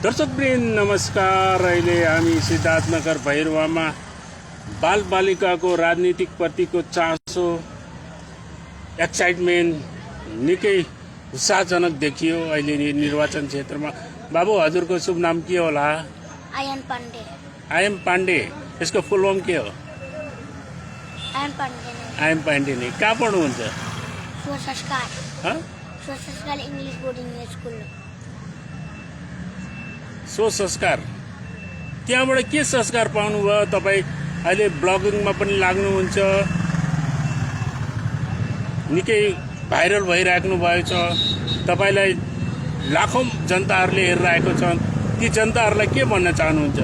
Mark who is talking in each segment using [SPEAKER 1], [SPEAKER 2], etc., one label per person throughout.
[SPEAKER 1] दर्शकवृन्द नमस्कार। अहिले हामी सिद्धार्थनगर भैरवामा बालबालिकाको राजनीतिक प्रतिको चासो एक्साइटमेन्ट निकै उत्साहजनक देखियो अहिले निर्वाचन क्षेत्रमा। बाबु हजुरको शुभ नाम के होला?
[SPEAKER 2] आयन पाण्डे।
[SPEAKER 1] आयम पाण्डे, यसको फुल फर्म के हो?
[SPEAKER 2] आयन पाण्डे ने
[SPEAKER 1] आयम पाण्डे ने कहाँ पढ्नुहुन्छ?
[SPEAKER 2] स्वसंस्कार
[SPEAKER 1] हाँ?
[SPEAKER 2] स्वसंस्कार इंग्लिश बोर्डिंग स्कूल।
[SPEAKER 1] सो संस्कार, त्यहाँबाट के संस्कार पाउनुभयो? तपाईँ अहिले ब्लगिङमा पनि लाग्नुहुन्छ, निकै भाइरल भइराख्नु भएको छ, तपाईँलाई लाखौँ जनताहरूले हेरिरहेको छन्। ती जनताहरूलाई के भन्न चाहनुहुन्छ?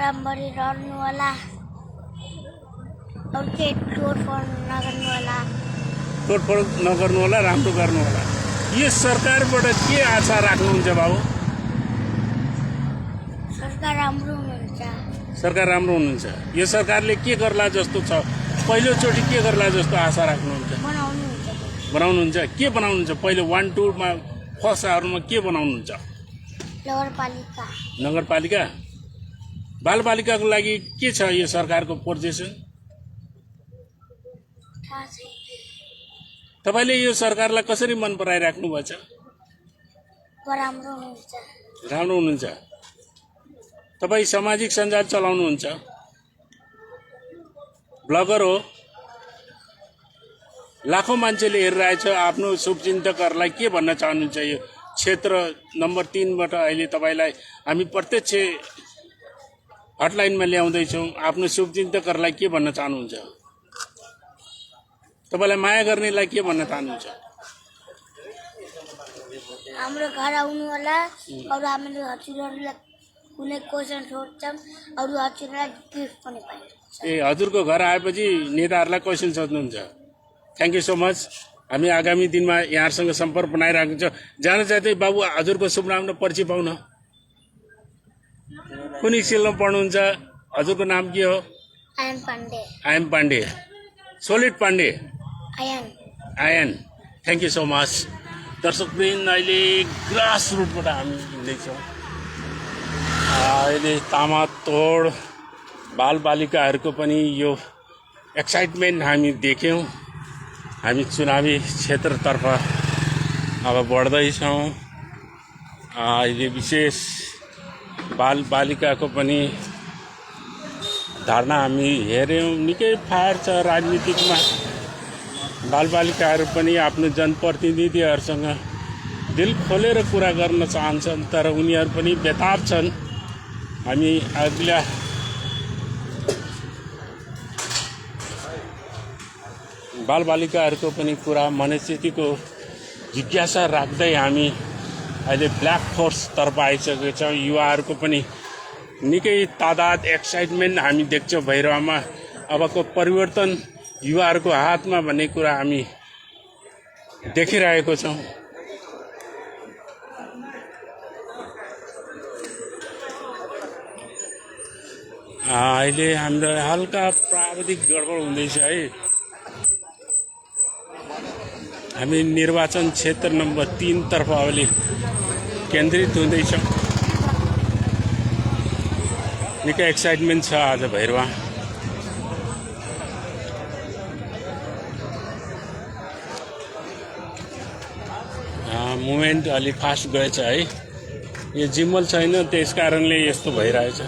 [SPEAKER 2] राम्ररी रहनु होला और के तोडफोड नगर्नु होला।
[SPEAKER 1] तोडफोड नगर्नु होला, राम्रो गर्नु होला। यो सरकारबाट के आशा राख्नुहुन्छ बाबु?
[SPEAKER 2] सरकार राम्रो हुनुहुन्छ।
[SPEAKER 1] सरकार राम्रो हुनुहुन्छ। यो सरकारले के गर्ला जस्तो छ? पहिलोचोटि के गर्ला जस्तो आशा राख्नुहुन्छ? बनाउनुहुन्छ? के बनाउनुहुन्छ? पहिले 1, 2 मा फर्स्ट आवरमा के बनाउनुहुन्छ?
[SPEAKER 2] नगरपालिका।
[SPEAKER 1] नगरपालिका, बालबालिकाको लागि के छ यो सरकारको पोजिसन?
[SPEAKER 2] थाहा छैन।
[SPEAKER 1] तपाईँले यो सरकारलाई कसरी मन पराइराख्नु भएको छ?
[SPEAKER 2] राम्रो हुनुहुन्छ।
[SPEAKER 1] राम्रो हुनुहुन्छ। तपाईँ सामाजिक सञ्जाल चलाउनुहुन्छ, ब्लगर हो, लाखौँ मान्छेले हेरिरहेछ। आफ्नो शुभचिन्तकहरूलाई के भन्न चाहनुहुन्छ? यो क्षेत्र नम्बर 3बाट अहिले तपाईँलाई हामी प्रत्यक्ष हटलाइनमा ल्याउँदैछौँ। आफ्नो शुभचिन्तकहरूलाई के भन्न चाहनुहुन्छ? तपाईँलाई माया गर्नेलाई के भन्न चाहनुहुन्छ?
[SPEAKER 2] हाम्रो घर आउनु होला और हामीले हजुरहरूलाई कुनै क्वेसन सोध्छौँ और हजुरलाई गिफ्ट पनि पाइन्छ।
[SPEAKER 1] ए, हजुरको घर आएपछि नेताहरूलाई क्वेसन सोध्नुहुन्छ। Thank you so much. हामी आगामी दिनमा यहाँहरूसँग सम्पर्क बनाइरहेको छ। जान चाहँदै बाबु हजुरको शुभ नाम र परिचय पाउन। कुन स्कुलमा पढ्नुहुन्छ? हजुरको नाम के हो?
[SPEAKER 2] Ayan Pandey.
[SPEAKER 1] I'm Pandey, solid Pandey,
[SPEAKER 2] Ayan.
[SPEAKER 1] Ayan. Thank you so much. दर्शकवृन्द, अहिले ग्रास रुटबाट हामी हिँड्दैछौँ। अहिले तामातोड बालबालिकाहरूको पनि यो एक्साइटमेन्ट हामी देख्यौँ। हामी चुनावी क्षेत्रतर्फ अब बढ्दैछौँ। अहिले विशेष बालबालिकाको पनि धारणा हामी हेऱ्यौँ। निकै फायर छ राजनीतिकमा। बालबालिकाहरू पनि आफ्नो जनप्रतिनिधिहरूसँग दिल खोलेर कुरा गर्न चाहन्छन्, तर उनीहरू पनि बेताब छन्। हामी अघिल्ला बालबालिकाहरूको पनि कुरा, मनस्थितिको जिज्ञासा राख्दै हामी अहिले ब्ल्याक फोर्सतर्फ आइसकेका छौँ। युवाहरूको पनि निकै तादाद, एक्साइटमेन्ट हामी देख्छौँ भैरवामा। अबको परिवर्तन युवाहरूको हातमा भन्ने कुरा हामी देखिरहेको छौँ। अहिले हाम्रो हल्का प्राविधिक गडबड हुँदैछ है। हामी निर्वाचन क्षेत्र नम्बर 3 तर्फ अहिले केन्द्रित हुँदैछौँ। निकै एक्साइटमेन्ट छ आज भैरवा। मुभमेन्ट अलि फास्ट गएछ है। यो जिम्मल छैन, त्यस कारणले यस्तो भइरहेछ।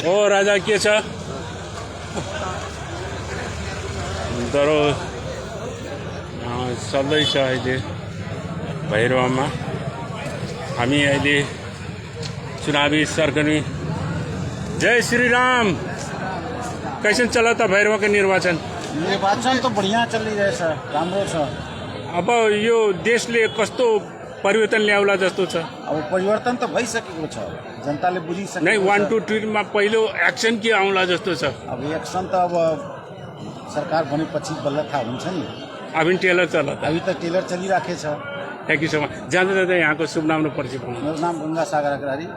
[SPEAKER 1] ओ राजा, के छ? दरो चल्दैछ अहिले भैरवामा। हामी अहिले चुनावी सरगर्मी। जय श्री राम। कैसन चला था भैरवा के निर्वाचन?
[SPEAKER 3] निर्वाचन तो बढ़िया चलिरहेछ, राम्रो छ।
[SPEAKER 1] अब यो देशले कस्तो परिवर्तन ल्याउला जस्तो छ?
[SPEAKER 3] अब परिवर्तन त भइसकेको छ, जनताले बुझिसकेको छ।
[SPEAKER 1] नहीं, 1, 2, 3 मा पहिलो एक्सन के आउला जस्तो छ?
[SPEAKER 3] अब एक्सन त अब सरकार भनेपछि बल्ल थाहा हुन्छ नि।
[SPEAKER 1] अभी टेलर चला था।
[SPEAKER 3] अभी त टेलर चलिराखेको छ।
[SPEAKER 1] Thank you so much. जाँदा जाँदा यहाँको शुभ नाम र परिचय पाउनु।
[SPEAKER 3] मेरो नाम गङ्गा सागर अग्रवाली।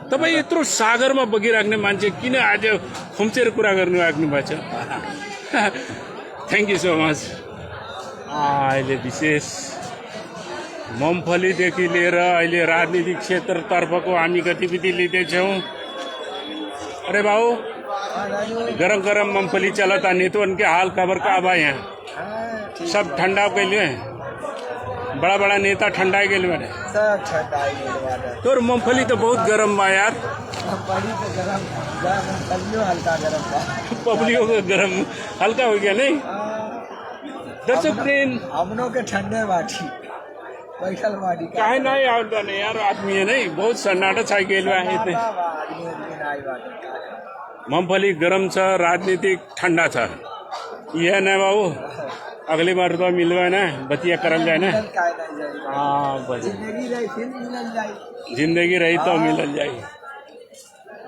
[SPEAKER 1] तपाईँ यत्रो सागरमा बगिराख्ने मान्छे किन आज खुम्चेर कुरा गर्नु भएको छ? Thank you so much. अहिले विशेष मुम्फलीदेखि लिएर अहिले राजनीतिक क्षेत्रतर्फको हामी गतिविधि लिँदैछौँ। अरे भाऊ, गरम गरम मूंगफली चला था, नहीं तो उनके हाल खबर का अब यहाँ सब ठंडा के लिए बड़ा बड़ा नेता ठंडा के लिए मैंने
[SPEAKER 4] सब ठंडा
[SPEAKER 1] तो मूंगफली तो बहुत गरम बा यार।
[SPEAKER 4] बड़ी तो गरम पलियो हल्का गरम था।
[SPEAKER 1] पब्लियों का गरम हल्का हो गया नहीं। दर्शक प्रेम
[SPEAKER 4] हमनों के ठंडे बाटी बैठल बाटी
[SPEAKER 1] काहे नहीं आवता नहीं यार, आदमी है नहीं बहुत सन्नाटा छाई गेल बा इतने। मूंगफली गरम छ, राजनीतिक ठंडा छ, यह ना बाबू अगली बार तो मिलवा ना बतिया करल जाए ना। हाँ बस जिंदगी रही तो मिलल जाए।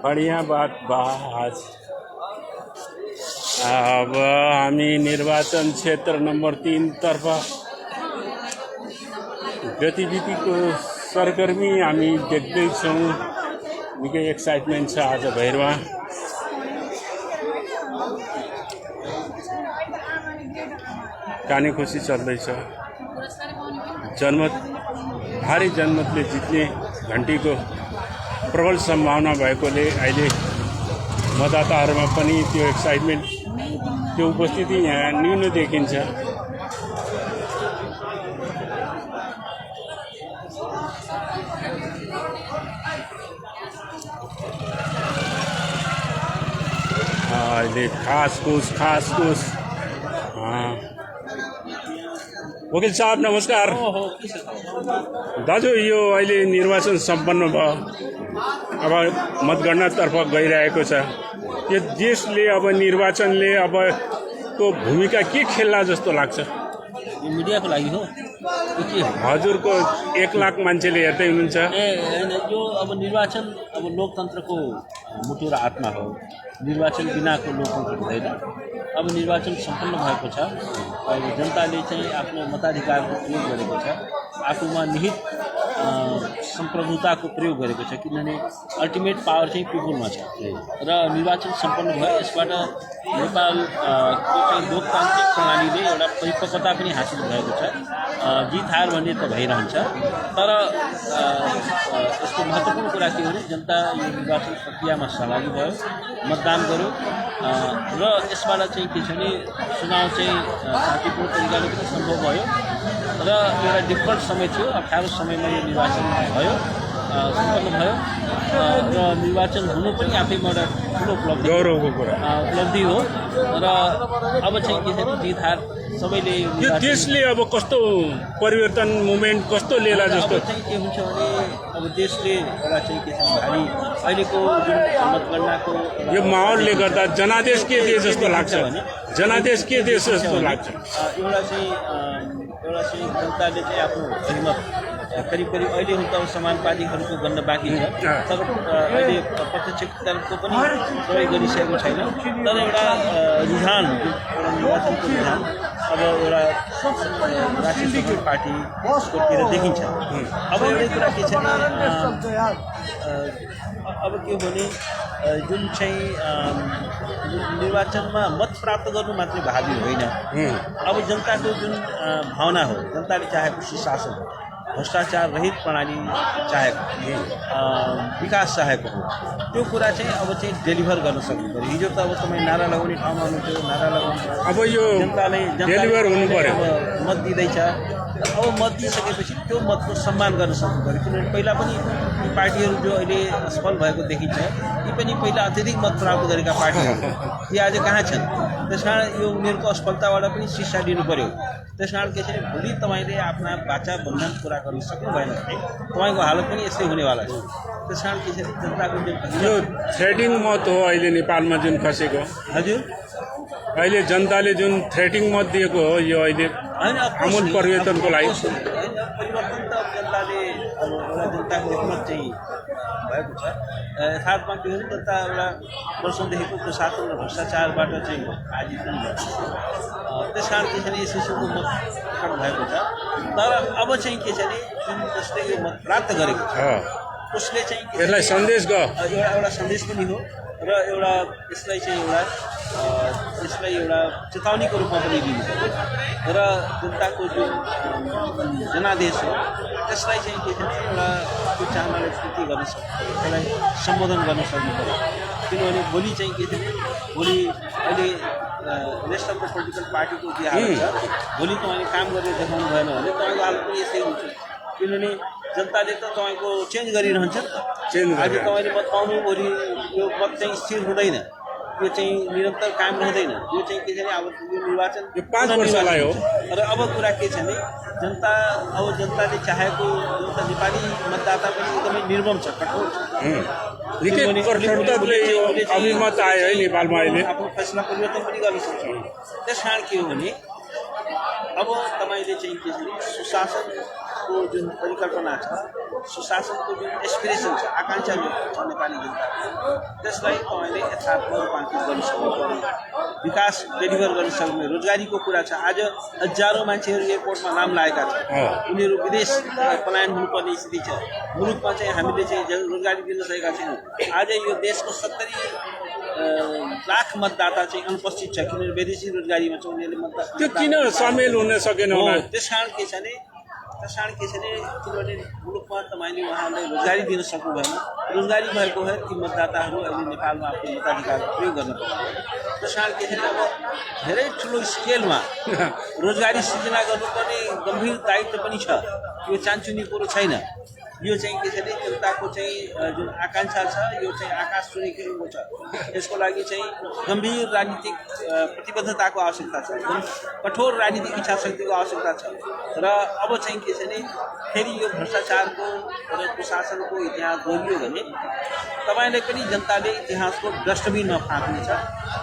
[SPEAKER 1] बढ़िया बात बा। आज अब हामी निर्वाचन क्षेत्र नंबर 3 तर्फ गतिविधिको सरगर्मी हामी देख्दैछौँ। निकै एक्साइटमेन्ट छ आज भैरवा। काने खुसी चल्दैछ। जनमत भारी जनमतले जित्ने घन्टीको प्रबल सम्भावना भएकोले अहिले मतदाताहरूमा पनि त्यो एक्साइटमेन्ट, त्यो उपस्थिति यहाँ न्यून देखिन्छ। अहिले खास खुस वकिल साहब नमस्कार। दाजु, यो अहिले निर्वाचन सम्पन्न भयो, अब मतगणनातर्फ गइरहेको छ। यो देशले अब निर्वाचनले अब को भूमिका के खेल्ला जस्तो लाग्छ?
[SPEAKER 5] यो मिडियाको लागि हो के हो?
[SPEAKER 1] हजुरको 1 लाख मान्छेले हेर्दै हुनुहुन्छ।
[SPEAKER 5] होइन, यो अब निर्वाचन अब लोकतन्त्रको मुटु र आत्मा हो। निर्वाचन बिनाको लोकतन्त्र हुँदैन। अब निर्वाचन सम्पन्न भएको छ। अब जनताले चाहिँ आफ्नो मताधिकारको प्रयोग गरेको छ, आफूमा निहित सम्प्रभुताको प्रयोग गरेको छ, किनभने अल्टिमेट पावर चाहिँ पिपुलमा छ र निर्वाचन सम्पन्न भयो। यसबाट नेपालको चाहिँ लोकतान्त्रिक प्रणालीले एउटा परिपक्वता पनि हासिल भएको छ। जित हार भन्ने त भइरहन्छ, तर यसको महत्त्वपूर्ण कुरा के हो भने जनता यो निर्वाचन प्रक्रियामा सहभागी भयो, मतदान गर्यो र यसबाट चाहिँ के छ भने चुनाव चाहिँ शान्तिपूर्ण तरिकाले पनि सम्भव भयो र एउटा डिफल्ट समय थियो। 18 समयमा यो निर्वाचन भयो, सम्पन्न भयो र निर्वाचन हुनु पनि आफैमा एउटा ठुलो उपलब्धि,
[SPEAKER 1] गौरवको कुरा
[SPEAKER 5] उपलब्धि हो र अब चाहिँ के छ भने जित हार सबैले
[SPEAKER 1] यो देशले अब कस्तो परिवर्तन मुभमेन्ट कस्तो लिएला जस्तो
[SPEAKER 5] अब चाहिँ के हुन्छ भने अब देशले एउटा चाहिँ के छ भारी अहिलेको जुन मतगणनाको
[SPEAKER 1] यो माहौलले गर्दा जनादेश के देश जस्तो लाग्छ? जनादेश के देश जस्तो लाग्छ?
[SPEAKER 5] एउटा चाहिँ जनताले चाहिँ आफ्नो बहुमत करिब अहिले हुन त समानुपातिकहरूको गन्न बाँकी छ, तर अहिले प्रत्यक्षको पनि प्रयोग गरिसकेको छैन। तर एउटा रुझान, एउटा निर्वाचनको रुझान अब एउटा राष्ट्रिय पार्टीकोतिर देखिन्छ। अब एउटै कुरा के छ भने अब के हो भने जुन चाहिँ निर्वाचनमा मत प्राप्त गर्नु मात्रै भावी होइन। अब जनताको जुन भावना हो, जनताले चाहेको सुशासन, भ्रष्टाचार रहित प्रणाली चाहेको, विकास चाहेको हो, त्यो कुरा चाहिँ अब चाहिँ डेलिभर गर्न सक्नु पऱ्यो। हिजो त अब तपाईँ नारा लगाउने ठाउँमा हुनुहुन्थ्यो, नारा लगाउनु, अब यो जनताले
[SPEAKER 1] डेलिभर हुनु पऱ्यो।
[SPEAKER 5] अब मत दिँदैछ, अब मत दिइसकेपछि त्यो मतको सम्मान गर्न सक्नु पऱ्यो। किनभने पहिला पनि यी पार्टीहरू जो अहिले असफल भएको देखिन्छ, यी पनि पहिला अत्यधिक मत प्राप्त गरेका पार्टीहरू, यी आज कहाँ छन्? त्यस कारण यो उनीहरूको असफलताबाट पनि शिक्षा लिनु पऱ्यो। त्यस कारण के छ भने भोलि तपाईँले आफ्ना बाचा बन्धन पुरा गर्न सक्नु भएन भने तपाईँको हालत पनि यस्तै हुनेवाला छ। त्यस कारण के छ भने जनताको
[SPEAKER 1] यो थ्रेटिङ मत हो अहिले नेपालमा जुन खसेको।
[SPEAKER 5] हजुर,
[SPEAKER 1] अहिले जनताले जुन थ्रेटिङ मत दिएको हो, यो अहिले आमूल परिवर्तनको लागि
[SPEAKER 5] परिवर्तन त जनताले अब एउटा जनताको एकमत चाहिँ भएको छ। यथार्थमा के हो भने जनता एउटा वर्षौँदेखिको कुशासन र भ्रष्टाचारबाट चाहिँ आजित पनि भएको छ। त्यस कारण के छ भने एसएससीको मत प्रकट भएको छ। तर अब चाहिँ के छ भने जुन जसले यो मत प्राप्त गरेको छ उसले चाहिँ
[SPEAKER 1] यसलाई सन्देश
[SPEAKER 5] एउटा सन्देश पनि हो र एउटा यसलाई चाहिँ एउटा यसलाई एउटा चेतावनीको रूपमा पनि लिनुपर्छ र जनताको जुन जनादेश हो त्यसलाई चाहिँ के छ एउटा त्यो चाहनालाई पूर्ति गर्न सक्छ त्यसलाई सम्बोधन गर्न सक्नु पर्यो किनभने भोलि चाहिँ के छ भोलि अहिले रेस्ट अफ द पोलिटिकल पार्टीको जे हालत छ भोलि तपाईँले काम गरेर देखाउनु भएन भने तपाईँको हालत पनि यसै हुन्छ किनभने जनताले त तपाईँको चेन्ज गरिरहन्छ नि त आज तपाईँले मत पाउनु भोलि यो मत चाहिँ स्थिर हुँदैन यो चाहिँ निरन्तर कायम रहँदैन यो चाहिँ के छ भने अब यो निर्वाचन
[SPEAKER 1] 5 वर्षलाई हो
[SPEAKER 5] र अब कुरा के छ भने जनता अब जनताले चाहेको जनता नेपाली मतदाता पनि एकदमै निर्मम छ कठोर छ
[SPEAKER 1] निकै कठोरताले यो अभिमत आयो है नेपालमा अहिले
[SPEAKER 5] आफ्नो फैसला परिवर्तन पनि गर्न सक्छ त्यस कारण के हो भने अब तपाईँले चाहिँ के छ भने सुशासनको जुन परिकल्पना छ सुशासनको जुन एस्पिरेसन छ आकाङ्क्षा छ नेपाली जनताको त्यसलाई तपाईँले यथार्थमा रूपान्तरित गर्न सक्नु पर्यो विकास डेलिभर गर्न सक्नु रोजगारीको कुरा छ आज हजारौँ मान्छेहरू एयरपोर्टमा नाम लागेका छन् उनीहरू विदेश पलायन हुनुपर्ने स्थिति छ मुलुकमा चाहिँ हामीले चाहिँ रोजगारी दिन सकेका छैनौँ आज यो देशको 70 लाख मतदाता चाहिँ अनुपस्थित छ किनभने विदेशी रोजगारीमा छ उनीहरूले मतदाता
[SPEAKER 1] त्यो किन सामेल हुन सकेन होला
[SPEAKER 5] त्यस कारण के छ भने किनभने मुलुकमा तपाईँले उहाँलाई रोजगारी दिन सक्नु भएन रोजगारी भएको भए ती मतदाताहरू अहिले नेपालमा आफ्नो मताधिकार प्रयोग गर्न पर्छ त्यस कारण के छ भने अब धेरै ठुलो स्केलमा रोजगारी सृजना गर्नुपर्ने गम्भीर दायित्व पनि छ यो चान्चुने कुरो छैन यो चाहिँ के छ भने जनताको चाहिँ जुन आकाङ्क्षा छ यो चाहिँ आकाश छुने किसिमको छ यसको लागि चाहिँ गम्भीर राजनीतिक प्रतिबद्धताको आवश्यकता छ कठोर राजनीतिक इच्छाशक्तिको आवश्यकता छ र अब चाहिँ के छ भने फेरि यो भ्रष्टाचारको र कुशासनको इतिहास दोहोरियो भने तपाईँलाई पनि जनताले इतिहासको डस्टबिनमा फ्याँक्नेछ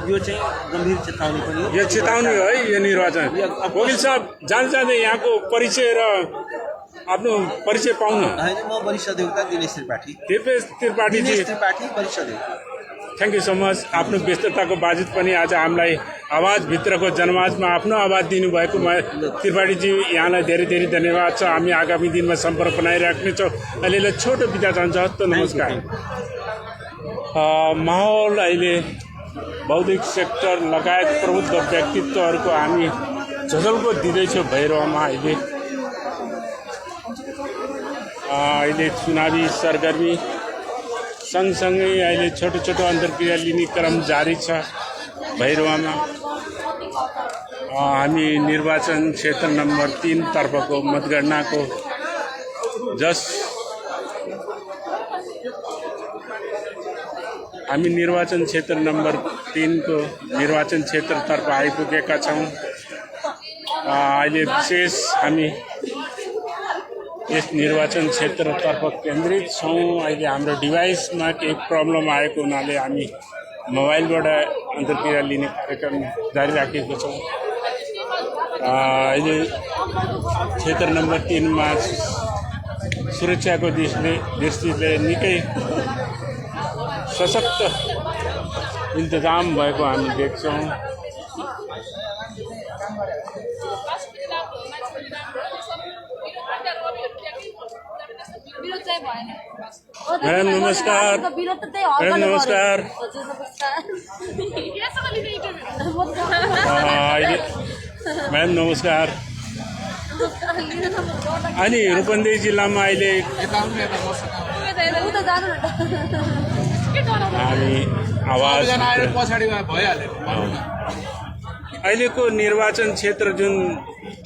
[SPEAKER 5] यो चाहिँ गम्भीर चेतावनी पनि हो
[SPEAKER 1] यो चेतावनी हो है यो निर्वाचन वकिल साहब जाँदै यहाँको परिचय र आफ्नो परिचय पाउन
[SPEAKER 5] होइन म वरिष्ठ अधिवक्ता दिनेश त्रिपाठी
[SPEAKER 1] त्रिपाठी
[SPEAKER 5] वरिष्ठ अधिवक्ता
[SPEAKER 1] थ्याङ्क यू सो मच आफ्नो व्यस्तताको बावजुद पनि आज हामीलाई आवाजभित्रको जनमाजमा आफ्नो आवाज दिनुभएको त्रिपाठीजी यहाँलाई धेरै धेरै धन्यवाद छ हामी आगामी दिनमा सम्पर्क बनाइराख्नेछौँ अहिले छोटो बिदा जान्छ हस्त नमस्कार माहौल अहिले बौद्धिक सेक्टर लगायत प्रमुख व्यक्तित्वहरूको हामी झलको दिँदैछौँ भैरवमा अहिले चुनावी सरगर्मी सँगसँगै अहिले छोटो छोटो अन्तर्क्रिया लिने क्रम जारी छ भैरवमा हामी निर्वाचन क्षेत्र नम्बर 3 तर्फको मतगणनाको हामी निर्वाचन क्षेत्र नम्बर 3 को निर्वाचन क्षेत्रतर्फ आइपुगेका छौँ अहिले विशेष हामी यस निर्वाचन क्षेत्रतर्फ केन्द्रित छौँ अहिले हाम्रो डिभाइसमा केही प्रब्लम आएको हुनाले हामी मोबाइलबाट अन्तर्क्रिया लिने कार्यक्रम जारी राखेको छौँ अहिले क्षेत्र नम्बर 3 मा सुरक्षाको दृष्टिले निकै सशक्त इन्तजाम भएको हामी देख्छौँ मैडम नमस्कार मैडम नमस्कार मैडम नमस्कार अनि रूपन्देही जिल्लामा अहिले हामी आवाज अहिलेको निर्वाचन क्षेत्र जुन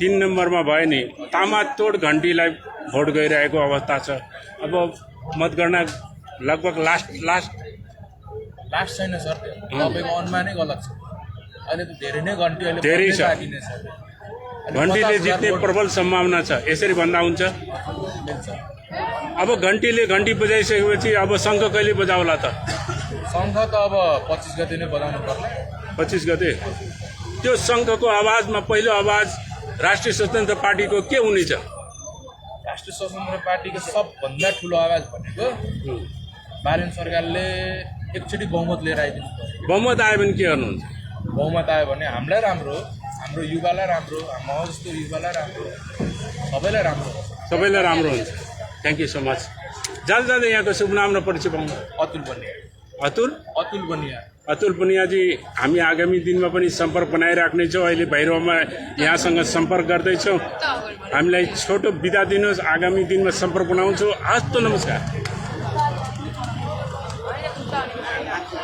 [SPEAKER 1] 3 नम्बरमा भयो नि तामातोड घन्टीलाई भोट गइरहेको अवस्था छ अब मतगणना लगभग लास्ट
[SPEAKER 6] छैन सर तपाईँको अनुमानै गलत छ अहिले त धेरै नै घन्टी अहिले
[SPEAKER 1] धेरै छ घन्टीले जित्ने प्रबल सम्भावना छ यसरी भन्दा हुन्छ अब घन्टीले घन्टी बजाइसकेपछि अब शङ्ख कहिले बजाउला त
[SPEAKER 6] शङ्ख त अब 25 गते नै बजाउनु पर्ला
[SPEAKER 1] 25 गते त्यो शङ्खको आवाजमा पहिलो आवाज राष्ट्रिय स्वतन्त्र पार्टीको के हुनेछ
[SPEAKER 6] राष्ट्रिय स्वतन्त्र पार्टीको सबभन्दा ठुलो आवाज भनेको बारेन सरकारले एकचोटि बहुमत लिएर आइदिनु पर्यो
[SPEAKER 1] बहुमत आयो भने के गर्नुहुन्छ
[SPEAKER 6] बहुमत आयो भने हामीलाई राम्रो हाम्रो युवालाई राम्रो म जस्तो युवालाई राम्रो सबैलाई राम्रो
[SPEAKER 1] हुन्छ थ्याङ्क यू सो मच जाँदै यहाँको शुभ नाम र परिचय पाउनु
[SPEAKER 6] अतुल बनिया
[SPEAKER 1] अतुल
[SPEAKER 6] बनिया
[SPEAKER 1] अतुल पुनियाजी, हामी आगामी दिनमा पनि सम्पर्क बनाइराख्नेछौँ। अहिले भैरवमा यहाँसँग सम्पर्क गर्दैछौँ। हामीलाई छोटो बिदा दिनुहोस्, आगामी दिनमा सम्पर्क बनाउँछौँ। हस्त नमस्कार।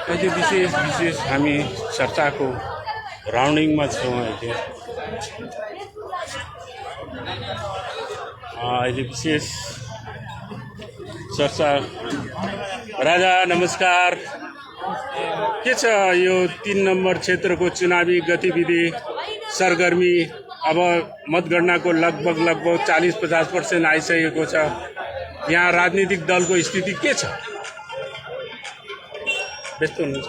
[SPEAKER 1] अहिले विशेष हामी चर्चाको राउन्डिङमा छौँ। अहिले विशेष चर्चा। राजा नमस्कार। के छ यो 3 नम्बर क्षेत्रको चुनावी गतिविधि सरगर्मी? अब मतगणनाको लगभग 40-50% आइसकेको छ। यहाँ राजनीतिक दलको स्थिति के छ? व्यस्त हुनुहुन्छ?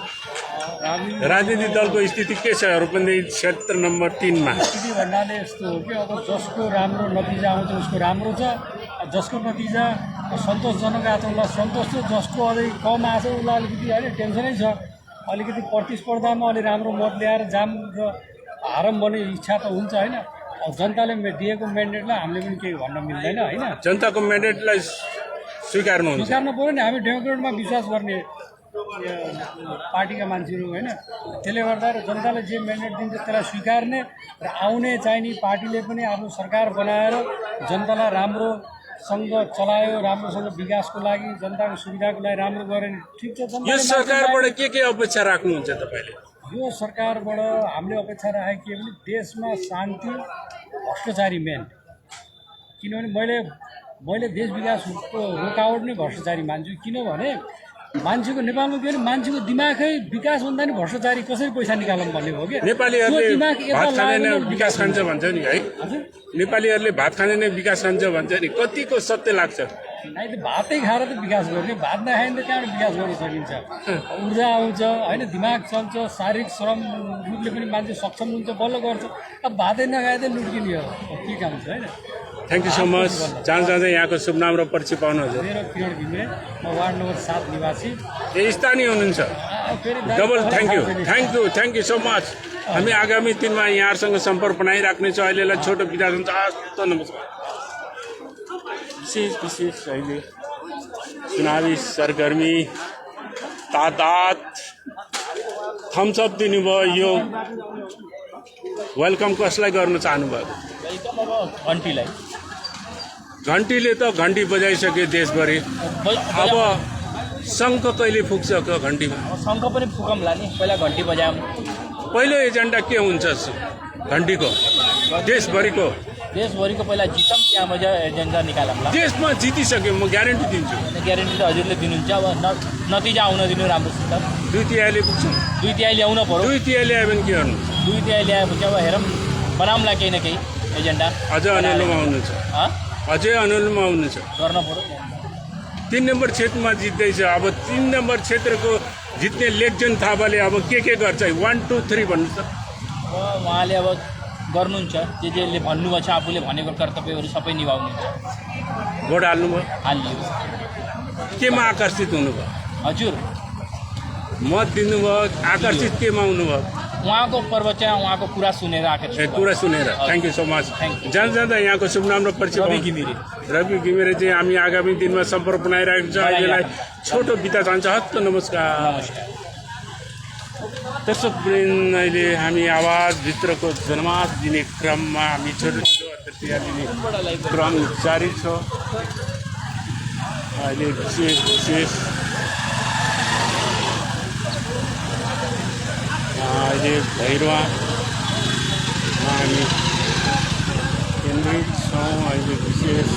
[SPEAKER 1] राजनीतिक दलको स्थिति के छ रूपन्देही क्षेत्र नम्बर 3 मा?
[SPEAKER 7] स्थिति भन्नाले यस्तो हो कि अब जसको राम्रो नतिजा आउँछ उसको राम्रो छ, जसको नतिजा सन्तोषजनक आएको उसलाई सन्तोष छ, जसको अझै कम आएको उसलाई अलिकति होइन टेन्सनै छ। अलिकति प्रतिस्पर्धामा अलि राम्रो मत ल्याएर जाम र हारम बन्ने इच्छा त हुन्छ होइन। अब जनताले दिएको म्यान्डेटलाई हामीले पनि केही भन्न मिल्दैन होइन।
[SPEAKER 1] जनताको म्यान्डेटलाई स्वीकार्नुहुन्छ?
[SPEAKER 7] स्वीकार्नु पऱ्यो नि। हामी डेमोक्रेटमा विश्वास गर्ने पार्टीका मान्छेहरू होइन। त्यसले गर्दा जनताले जे म्यान्डेट दिन्छ त्यसलाई स्वीकार्ने र आउने चाहिने पार्टीले पनि आफ्नो सरकार बनाएर जनतालाई राम्रोसँग चलायो, राम्रोसँग विकासको लागि, जनताको सुविधाको लागि राम्रो गरे ठिक छ।
[SPEAKER 1] यो सरकारबाट के अपेक्षा राख्नुहुन्छ तपाईँले?
[SPEAKER 7] यो सरकारबाट हामीले अपेक्षा राखेको के भने देशमा शान्ति, भ्रष्टाचारी मेन। किनभने मैले देश विकासको रोकावट नै भ्रष्टाचारी मान्छु। किनभने मान्छेको नेपालमा के भने मान्छेको दिमागै विकास भन्दा नि भ्रष्टाचारी कसरी पैसा निकालौँ भन्ने हो कि।
[SPEAKER 1] नेपालीहरूले भात खाने नै विकास खान्छ भन्छ नि है। नेपालीहरूले भात खाने नै विकास खान्छ भन्छ नि, कतिको सत्य लाग्छ?
[SPEAKER 7] नाइ त भातै खाएर त विकास गर्ने, भात नखायो भने त कहाँबाट विकास गर्न सकिन्छ? ऊर्जा आउँछ होइन, दिमाग चल्छ, शारीरिक श्रम रूपले पनि मान्छे सक्षम हुन्छ, बल्ल गर्छ। अब भातै नखाए त लुट्किने हो, के काम छ होइन।
[SPEAKER 1] Thank you so much. जाँदा यहाँको शुभ नाम र परिचय पाउनुहुन्छ?
[SPEAKER 7] मेरो किरण घिमिरे, म वार्ड नम्बर 7 निवासी।
[SPEAKER 1] ए स्थानीय हुनुहुन्छ? Double thank you so much. हामी आगामी दिनमा यहाँहरूसँग सम्पर्क बनाइराख्नेछौँ। अहिलेलाई छोटो बिदा हुन्छ। हस्त नमस्कार। विशेष अहिले चुनावी सरगर्मी तादाद थम्सअप दिनुभयो। यो वेलकम कसलाई गर्न चाहनुभयो?
[SPEAKER 5] वेलकम अब घन्टीलाई।
[SPEAKER 1] घन्टीले त घन्टी बजाइसके देशभरि। अब शङ्ख कहिले फुक्छ घन्टीमा?
[SPEAKER 5] शङ्ख पनि फुकौँला नि, पहिला घन्टी बजायौँ।
[SPEAKER 1] पहिलो एजेन्डा के हुन्छ घन्टीको? देशभरिको
[SPEAKER 5] पहिला जितौँ, त्यहाँ मजा एजेन्डा निकालौँला।
[SPEAKER 1] देशमा जितिसक्यो, म ग्यारेन्टी दिन्छु।
[SPEAKER 5] ग्यारेन्टी त हजुरले दिनुहुन्छ। अब नतिजा आउन दिनु राम्रोसित।
[SPEAKER 1] 2/3 पुग्छ।
[SPEAKER 5] 2/3 ल्याउन पऱ्यो।
[SPEAKER 1] 2/3 ल्यायो भने के गर्नु?
[SPEAKER 5] 2/3 ल्याएपछि अब हेरौँ, बनाउँला केही न केही एजेन्डा।
[SPEAKER 1] अझै अनुलोमा आउनुहुन्छ? अझै अनुलोमा आउनुहुन्छ?
[SPEAKER 5] गर्न पऱ्यो।
[SPEAKER 1] 3 नम्बर क्षेत्रमा जित्दैछ। अब 3 नम्बर क्षेत्रको जित्ने लेखजन थापाले अब के गर्छ? 1 2 3 भन्नुहोस् त।
[SPEAKER 5] अब उहाँले अब गर्नुहुन्छ, जेले भन्नुभएको छ, आफूले भनेको कर्तव्यहरू सबै निभाउनुहुन्छ।
[SPEAKER 1] भोट हाल्नुभयो?
[SPEAKER 5] हालियो।
[SPEAKER 1] केमा आकर्षित हुनुभयो?
[SPEAKER 5] हजुर
[SPEAKER 1] मत दिनुभयो, आकर्षित केमा हुनुभयो?
[SPEAKER 5] उहाँको प्रवचन, उहाँको कुरा सुनेर आकर्षित।
[SPEAKER 1] कुरा सुनेर। Thank you so much. जाँदा यहाँको शुभ नाम र परिचय?
[SPEAKER 5] रवि घिमिरे।
[SPEAKER 1] रवि घिमिरे चाहिँ हामी आगामी दिनमा सम्पर्क बनाइरहेको छ। अहिलेलाई छोटो बिदा चाहन्छ। हस्त नमस्कार। दर्शकवृन्द, अहिले हामी आवाजभित्रको जनमास दिने क्रममा हामी छोटो प्रतिक्रिया दिने क्रम जारी छ। अहिले विशेष अहिले भैरवा हामी केन्द्रित छौँ। अहिले विशेष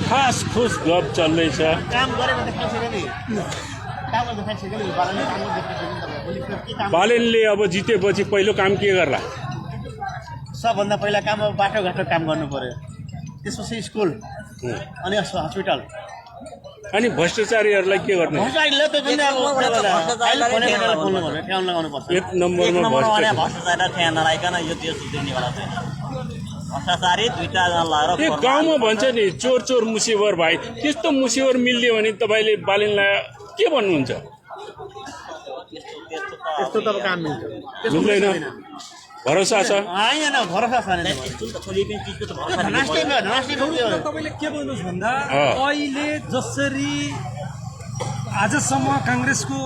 [SPEAKER 1] खास खुस गफ चल्दैछ। बालेनले अब जितेपछि पहिलो काम के गर्ला?
[SPEAKER 3] सबभन्दा पहिला काम अब बाटोघाटो काम गर्नु पर्यो, त्यसपछि स्कुल अनि हस्पिटल।
[SPEAKER 1] अनि भ्रष्टाचारीहरूलाई के गर्ने?
[SPEAKER 3] एक
[SPEAKER 1] नम्बरमा
[SPEAKER 3] भ्रष्टाचार ठ्यान नलाइकन यो देश सुध्रिनेवाला छैन। भ्रष्टाचारी दुईटा लगाएर
[SPEAKER 1] एक गाउँमा भन्छ नि, चोर मुसिवर भाइ। त्यस्तो मुसिवर मिल्यो भने तपाईँले बालेनलाई के भन्नुहुन्छ?
[SPEAKER 3] त्यस्तो त काम मिल्छ,
[SPEAKER 1] मिल्दैन। भरोसा छ?
[SPEAKER 3] होइन, भरोसा छैन।
[SPEAKER 7] तपाईँले के भन्नुहोस् भन्दा अहिले जसरी आजसम्म काङ्ग्रेसको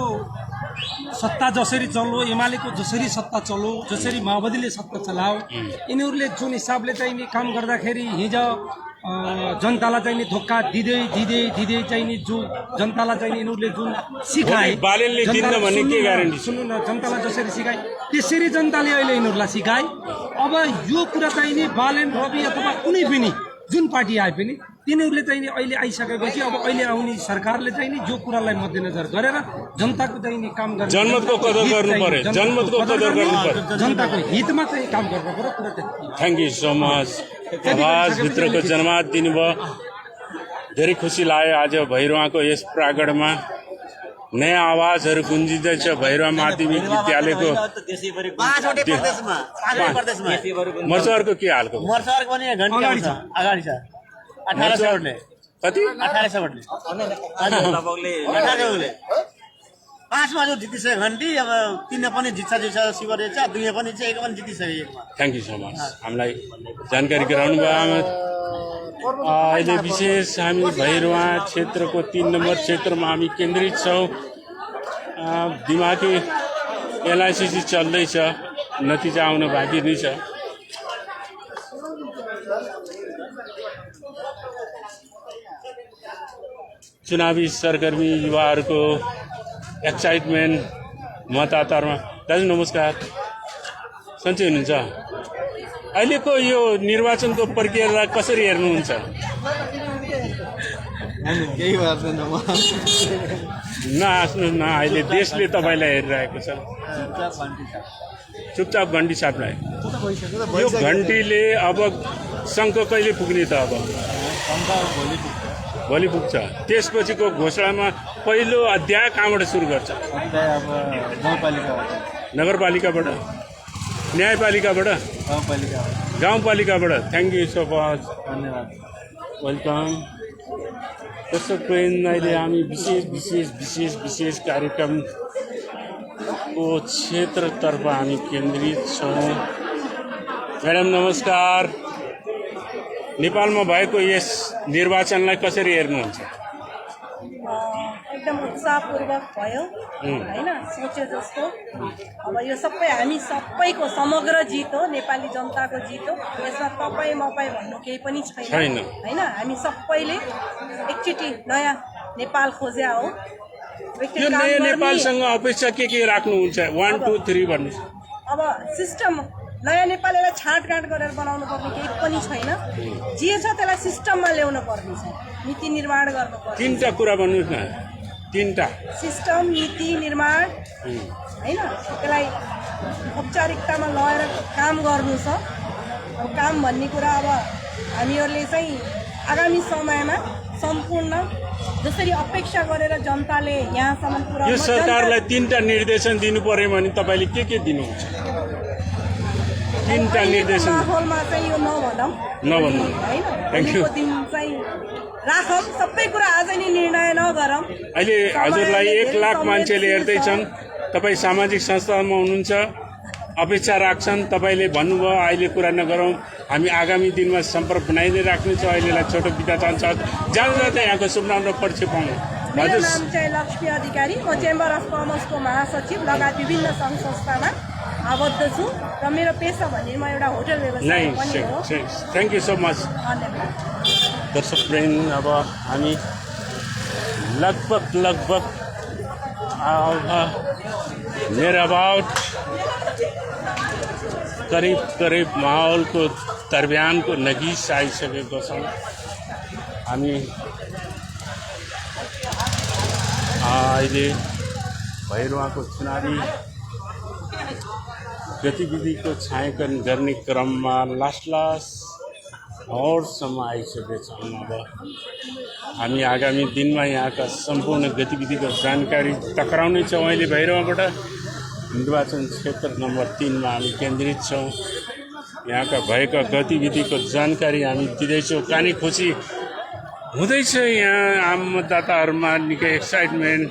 [SPEAKER 7] सत्ता जसरी चल्यो, एमालेको जसरी सत्ता चल्यो, जसरी माओवादीले सत्ता चलाओ, यिनीहरूले जुन हिसाबले चाहिँ नि काम गर्दाखेरि हिजो जनतालाई चाहिँ नि धोका दिँदै दिँदै दिँदै चाहिँ नि जो जनतालाई चाहिँ नि यिनीहरूले जुन सिकाए,
[SPEAKER 1] बालेनले दिन्न भन्ने के ग्यारेन्टी?
[SPEAKER 7] सुन्नु न, जनतालाई जसरी सिकाए त्यसरी जनताले अहिले यिनीहरूलाई सिकाए। अब यो कुरा चाहिँ नि बालेन, रवि अथवा कुनै पनि जुन पार्टी आए पनि तिनीहरूले चाहिँ नि अहिले आइसकेपछि अब अहिले आउने सरकारले चाहिँ नि जो कुरालाई मध्यनजर गरेर जनताको चाहिँ नि काम गर्ने,
[SPEAKER 1] जनमतको कदर गर्नु पर्यो, जनमतको कदर गर्नु पर्यो,
[SPEAKER 7] जनताको हितमा चाहिँ काम गर्नु पर्यो। कुरा त्यति।
[SPEAKER 1] Thank you so much. आवाजभित्रको जन्मात दिनुभयो, धेरै खुसी लाग्यो। आज भैरवाको यस प्राङ्गणमा नयाँ आवाजहरू गुन्जिँदैछ। भैरवा माध्यमिक विद्यालयको मर्चरको के हालको?
[SPEAKER 3] मर्चरको पनि घन्टी आउँछ, अगाडि छ 1800 उठ्ने,
[SPEAKER 1] कति
[SPEAKER 3] 1800 उठ्ने 1800 पाँचमा जो जितिसक्यो घन्टी, अब 3 पनि जित्छ शिवर छ, 2 पनि छ, 1 पनि जितिसक्यो।
[SPEAKER 1] थ्याङ्क यू सो मच हामीलाई जानकारी गराउनु भयो। अहिले विशेष हामी भैरवा क्षेत्रको 3 नम्बर क्षेत्रमा हामी केन्द्रित छौँ। दिमागी एलआइसी चल्दैछ, नतिजा आउन बाँकी नै छ। चुनावी सरगर्मी, युवाहरूको एक्साइटमेन्ट मतदातामा। दाजु नमस्कार, सन्चै हुनुहुन्छ? अहिलेको यो निर्वाचनको प्रक्रियालाई कसरी हेर्नुहुन्छ? नहाँस्नु न, अहिले देशले तपाईँलाई हेरिरहेको छ। चुपचाप घन्टी साप्लाई। यो घन्टीले अब सङ्घ कहिले पुग्ने त? अब भोलि पुग्छ। त्यसपछिको घोषणामा पहिलो अध्याय कहाँबाट सुरु गर्छ? नगरपालिकाबाट, न्यायपालिकाबाट, गाउँपालिकाबाट। थ्याङ्क यू सो मच, धन्यवाद, वेलकम। दर्शकवृन्द, अहिले हामी विशेष कार्यक्रमको क्षेत्रतर्फ हामी केन्द्रित छौँ। म्याडम नमस्कार। नेपालमा भएको यस निर्वाचनलाई कसरी हेर्नुहुन्छ?
[SPEAKER 8] एकदम उत्साहपूर्वक भयो होइन, सोचे जस्तो। अब यो सबै हामी सबैको समग्र जित हो, नेपाली जनताको जित हो। यसमा तपाईँ मपाई भन्नु केही पनि छैन होइन। हामी सबैले एकचोटि नयाँ नेपाल खोज्या हो।
[SPEAKER 1] यो नयाँ नेपालसँग अपेक्षा के राख्नुहुन्छ? 1 2 3 भन्नुहोस्।
[SPEAKER 8] अब सिस्टम नयाँ नेपाललाई छाँटकाँट गरेर बनाउनु पर्ने केही पनि छैन। जे छ त्यसलाई सिस्टममा ल्याउनु पर्ने छ, नीति निर्माण गर्नु पर्छ।
[SPEAKER 1] 3टा कुरा भन्नुहोस् न, 3टा।
[SPEAKER 8] सिस्टम, नीति निर्माण होइन, त्यसलाई औपचारिकतामा लगेर काम गर्नु छ। अब काम भन्ने कुरा अब हामीहरूले चाहिँ आगामी समयमा सम्पूर्ण जसरी अपेक्षा गरेर जनताले यहाँसम्म पुर्याउन,
[SPEAKER 1] यो सरकारलाई 3टा निर्देशन दिनु पर्यो भने तपाईँले के दिनुहुन्छ? 3टा निर्देशन
[SPEAKER 8] माहौलमा चाहिँ यो नभनौँ होइन। भोलिको दिन चाहिँ राखौँ, सबै कुरा आज नै निर्णय नगरौँ।
[SPEAKER 1] अहिले हजुरलाई 1 लाख मान्छेले हेर्दैछन्। तपाईँ सामाजिक संस्थामा हुनुहुन्छ, अपेक्षा राख्छन्। तपाईँले भन्नुभयो अहिले कुरा नगरौँ, हामी आगामी दिनमा सम्पर्क बनाइदिएर राख्नेछौँ। अहिलेलाई छोटो बिदा चाहन्छ, जाँदा यहाँको शुभनाम र परिचय पाउनु।
[SPEAKER 8] मेरो नाम चाहिँ लक्ष्मी अधिकारी, म चेम्बर अफ कमर्सको महासचिव लगायत विभिन्न सङ्घ संस्थामा आबद्ध छु र मेरो पेसा भने म एउटा होटल व्यवसाय पनि हो।
[SPEAKER 1] Thank you so much.
[SPEAKER 8] धन्यवाद।
[SPEAKER 1] दर्शकवृन्द, अब हामी लगभग नियर अबाउट करिब माहौलको दरमियानको नगिस आइसकेको छौँ। हामी अहिले भैरवाको चुनावी गतिविधिको छायाङ्कन गर्ने क्रममा लास्ट हौरसम्म आइसकेछौँ। अब हामी आगामी दिनमा यहाँका सम्पूर्ण गतिविधिको जानकारी टक्राउनेछौँ। अहिले भैरवाबाट निर्वाचन क्षेत्र नम्बर 3मा हामी केन्द्रित छौँ। यहाँका भएका गतिविधिको जानकारी हामी दिँदैछौँ। कानी खुसी हुँदैछ। यहाँ आम मतदाताहरूमा निकै एक्साइटमेन्ट,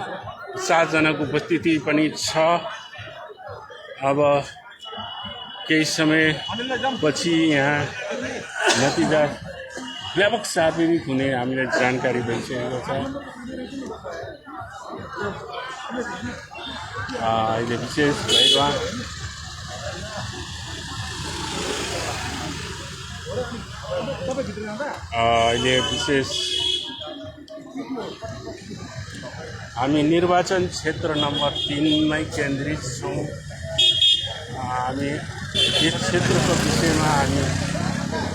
[SPEAKER 1] 7 जनाको उपस्थिति पनि छ। अब केही समयपछि यहाँ नतिजा व्यापक सार्वजनिक हुने हामीलाई जानकारी भइसकेको छ। अहिले विशेष भैरवा अहिले विशेष हामी निर्वाचन क्षेत्र नम्बर 3मै केन्द्रित छौँ। हामी यस क्षेत्रको विषयमा हामी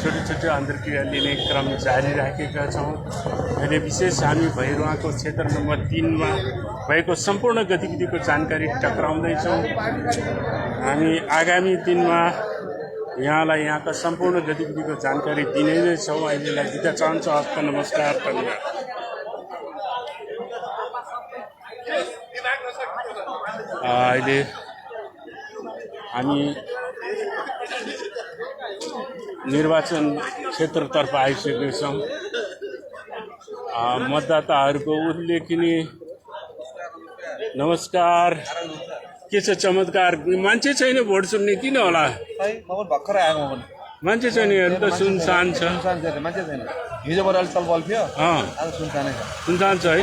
[SPEAKER 1] छोटो छोटो अन्तर्क्रिया लिने क्रम जारी राखेका छौँ। अहिले विशेष हामी भैरवाको क्षेत्र नम्बर 3मा भएको सम्पूर्ण गतिविधिको जानकारी टक्राउँदैछौँ। हामी आगामी दिनमा यहाँलाई यहाँका सम्पूर्ण गतिविधिको जानकारी दिने नै छौँ। अहिलेलाई बिदा चाहन्छु। हस्त नमस्कार, धन्यवाद। अहिले हामी निर्वाचन क्षेत्रतर्फ आइसकेका छौँ। मतदाताहरूको उल्लेखनीय नमस्कार। के छ चमत्कार? मान्छे छैन भोट सुन्ने, किन होला?
[SPEAKER 6] भर्खरै आएको पनि
[SPEAKER 1] मान्छे छैन, हेर्नु त सुनसान छ।
[SPEAKER 6] मान्छे छैन। हिजोबाट अलिक चलबल थियो, आज सुनसानै छ।
[SPEAKER 1] सुनसान छ है?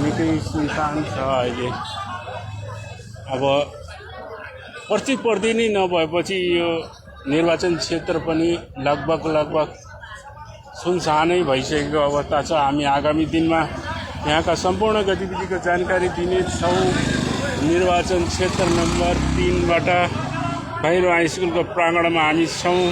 [SPEAKER 1] निकै सुनसान छ अहिले। अब प्रतिस्पर्धी नै नभएपछि यो निर्वाचन क्षेत्र पनि लगभग सुनसानै भइसकेको अवस्था छ। हामी आगामी दिनमा यहाँका सम्पूर्ण गतिविधिको जानकारी दिनेछौँ। निर्वाचन क्षेत्र नम्बर 3बाट भैरवा स्कुलको प्राङ्गणमा हामी छौँ।